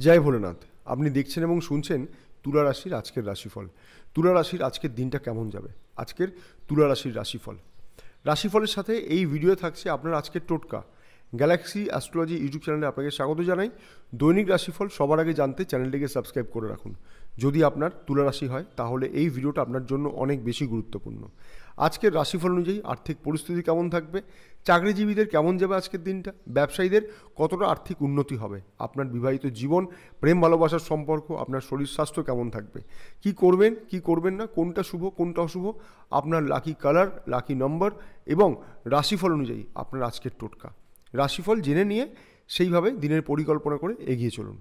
জয় ভোলেনাথ। আপনি দেখছেন এবং শুনছেন তুলা রাশির আজকের রাশিফল। তুলা রাশির আজকের দিনটা কেমন যাবে, আজকের তুলা রাশির রাশিফল। রাশিফলের সাথে এই ভিডিও থাকছে আপনার আজকের টোটকা। গ্যালাক্সি অ্যাস্ট্রোলজি ইউটিউব চ্যানেলে আপনাকে স্বাগত জানাই। দৈনিক রাশিফল সবার আগে জানতে চ্যানেলটিকে সাবস্ক্রাইব করে রাখুন। যদি আপনার তুলা রাশি হয় তাহলে এই ভিডিওটা আপনার জন্য অনেক বেশি গুরুত্বপূর্ণ। আজকের রাশিফল অনুযায়ী আর্থিক পরিস্থিতি কেমন থাকবে, চাকরিজীবীদের কেমন যাবে আজকের দিনটা, ব্যবসায়ীদের কতটা আর্থিক উন্নতি হবে, আপনার বিবাহিত জীবন, প্রেম ভালোবাসার সম্পর্ক, আপনার শরীর স্বাস্থ্য কেমন থাকবে, কি করবেন কি করবেন না, কোনটা শুভ কোনটা অশুভ, আপনার লাকি কালার, লাকি নম্বর এবং রাশিফল অনুযায়ী আপনার আজকের টোটকা। রাশিফল জেনে নিয়ে সেইভাবে দিনের পরিকল্পনা করে এগিয়ে চলুন।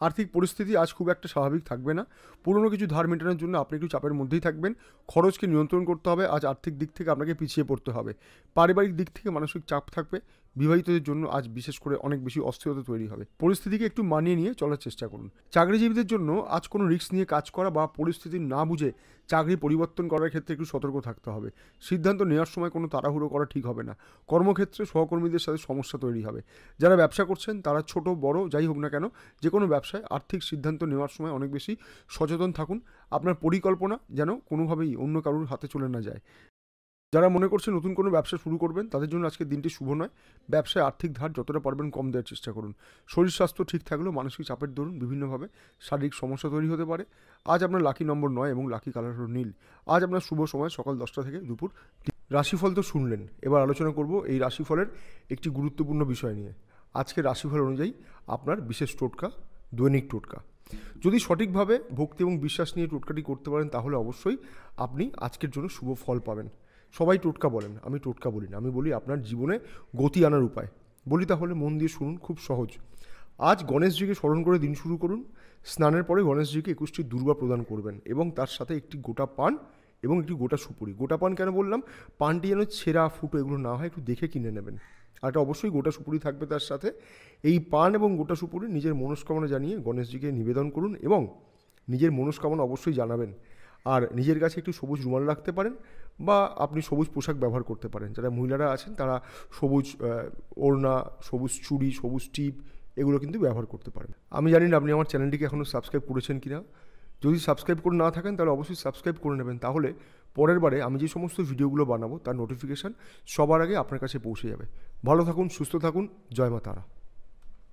আর্থিক পরিস্থিতি আজ খুব একটা স্বাভাবিক থাকবে না। পুরনো কিছু ধার মেটানোর জন্য আপনি একটু চাপের মধ্যেই থাকবেন। খরচকে নিয়ন্ত্রণ করতে হবে। আজ আর্থিক দিক থেকে আপনাকে পিছিয়ে পড়তে হবে। পারিবারিক দিক থেকে মানসিক চাপ থাকবে। বিবাহিতদের জন্য আজ বিশেষ করে অনেক বেশি অস্থিরতা তৈরি হবে। পরিস্থিতিকে একটু মানিয়ে নিয়ে চলার চেষ্টা করুন। চাকরিজীবীদের জন্য আজ কোনো রিস্ক নিয়ে কাজ করা বা পরিস্থিতি না বুঝে চাকরি পরিবর্তন করার ক্ষেত্রে একটু সতর্ক থাকতে হবে। সিদ্ধান্ত নেওয়ার সময় কোনো তাড়াহুড়ো করা ঠিক হবে না। কর্মক্ষেত্রে সহকর্মীদের সাথে সমস্যা তৈরি হবে। যারা ব্যবসা করছেন তারা ছোট বড় যাই হোক না কেন, যে কোনো ব্যবসায় আর্থিক সিদ্ধান্ত নেওয়ার সময় অনেক বেশি সচেতন থাকুন। আপনার পরিকল্পনা যেন কোনোভাবেই অন্য কারোর হাতে চলে না যায়। যারা মনে করছেন নতুন কোনো ব্যবসা শুরু করবেন তাদের জন্য আজকের দিনটি শুভ নয়। ব্যবসায় আর্থিক ধার যতটা পারবেন কম দেওয়ার চেষ্টা করুন। শরীর স্বাস্থ্য ঠিক থাকলেও মানসিক চাপের দরুন বিভিন্নভাবে শারীরিক সমস্যা তৈরি হতে পারে। আজ আপনার লাকি নম্বর 9 এবং লাকি কালার হল নীল। আজ আপনার শুভ সময় সকাল 10টা থেকে দুপুর। রাশিফল তো শুনলেন, এবার আলোচনা করব এই রাশিফলের একটি গুরুত্বপূর্ণ বিষয় নিয়ে। আজকের রাশিফল অনুযায়ী আপনার বিশেষ টোটকা, দৈনিক টোটকা। যদি সঠিকভাবে ভক্তি এবং বিশ্বাস নিয়ে টোটকাটি করতে পারেন তাহলে অবশ্যই আপনি আজকের জন্য শুভ ফল পাবেন। সবাই টোটকা বলেন, আমি টোটকা বলি না, আমি বলি আপনার জীবনে গতি আনার উপায়। বলি তাহলে মন দিয়ে শুনুন, খুব সহজ। আজ গণেশজিকে স্মরণ করে দিন শুরু করুন। স্নানের পরে গণেশজিকে 21টি দুর্বা প্রদান করবেন এবং তার সাথে একটি গোটা পান এবং একটি গোটা সুপুরি। গোটা পান কেন বললাম, পানটি যেন ছেঁড়া ফুটো এগুলো না হয়, একটু দেখে কিনে নেবেন। আর এটা অবশ্যই গোটা সুপুরি থাকবে তার সাথে। এই পান এবং গোটা সুপুরি নিজের মনস্কামনা জানিয়ে গণেশজিকে নিবেদন করুন এবং নিজের মনস্কামনা অবশ্যই জানাবেন। আর নিজের কাছে একটু সবুজ রুমাল রাখতে পারেন বা আপনি সবুজ পোশাক ব্যবহার করতে পারেন। যারা মহিলারা আছেন তারা সবুজ ওড়না, সবুজ চুড়ি, সবুজ টিপ এগুলো কিন্তু ব্যবহার করতে পারেন। আমি জানি না আপনি আমার চ্যানেলটিকে এখনও সাবস্ক্রাইব করেছেন কি না। যদি সাবস্ক্রাইব করে না থাকেন তাহলে অবশ্যই সাবস্ক্রাইব করে নেবেন। তাহলে পরের বারে আমি যে সমস্ত ভিডিওগুলো বানাবো তার নোটিফিকেশান সবার আগে আপনার কাছে পৌঁছে যাবে। ভালো থাকুন, সুস্থ থাকুন, জয় মা তারা।